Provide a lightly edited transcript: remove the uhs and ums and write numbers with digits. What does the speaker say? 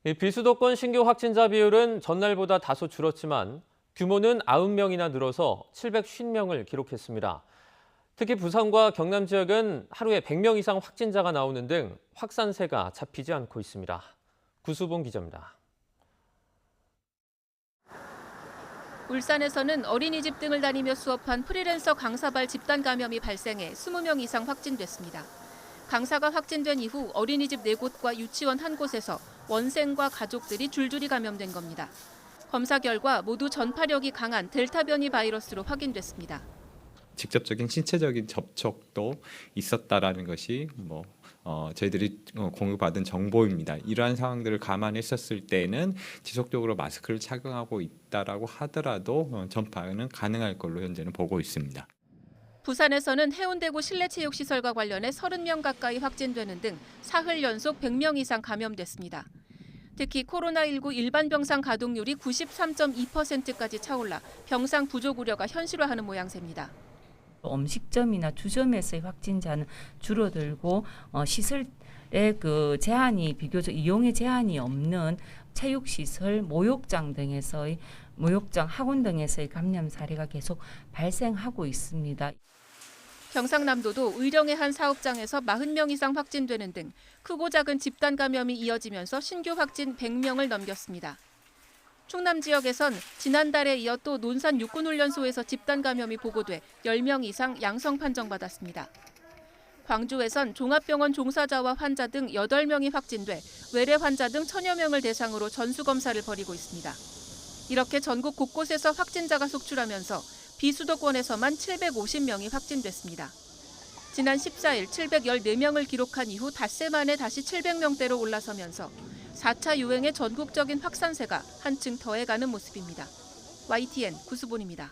이 비수도권 신규 확진자 비율은 전날보다 다소 줄었지만 규모는 90명이나 늘어서 750명을 기록했습니다. 특히 부산과 경남 지역은 하루에 100명 이상 확진자가 나오는 등 확산세가 잡히지 않고 있습니다. 구수봉 기자입니다. 울산에서는 어린이집 등을 다니며 수업한 프리랜서 강사발 집단 감염이 발생해 20명 이상 확진됐습니다. 강사가 확진된 이후 어린이집 4곳과 유치원 1곳에서 원생과 가족들이 줄줄이 감염된 겁니다. 검사 결과 모두 전파력이 강한 델타 변이 바이러스로 확인됐습니다. 직접적인 신체적인 접촉도 있었다라는 것이 저희들이 공유받은 정보입니다. 이러한 상황들을 감안했었을 때는 지속적으로 마스크를 착용하고 있다라고 하더라도 전파는 가능할 걸로 현재는 보고 있습니다. 부산에서는 해운대구 실내체육시설과 관련해 30명 가까이 확진되는 등 사흘 연속 100명 이상 감염됐습니다. 특히 코로나19 일반 병상 가동률이 93.2%까지 차올라 병상 부족 우려가 현실화하는 모양새입니다. 음식점이나 주점에서의 확진자는 줄어들고 시설의 제한이 비교적 이용의 제한이 없는 체육시설, 목욕장, 학원 등에서의 감염 사례가 계속 발생하고 있습니다. 경상남도도 의령의 한 사업장에서 40명 이상 확진되는 등 크고 작은 집단 감염이 이어지면서 신규 확진 100명을 넘겼습니다. 충남 지역에선 지난달에 이어 또 논산 육군훈련소에서 집단 감염이 보고돼 10명 이상 양성 판정받았습니다. 광주에선 종합병원 종사자와 환자 등 8명이 확진돼 외래 환자 등 1000여 명을 대상으로 전수검사를 벌이고 있습니다. 이렇게 전국 곳곳에서 확진자가 속출하면서 비수도권에서만 750명이 확진됐습니다. 지난 14일 714명을 기록한 이후 닷새 만에 다시 700명대로 올라서면서 4차 유행의 전국적인 확산세가 한층 더해가는 모습입니다. YTN 구수본입니다.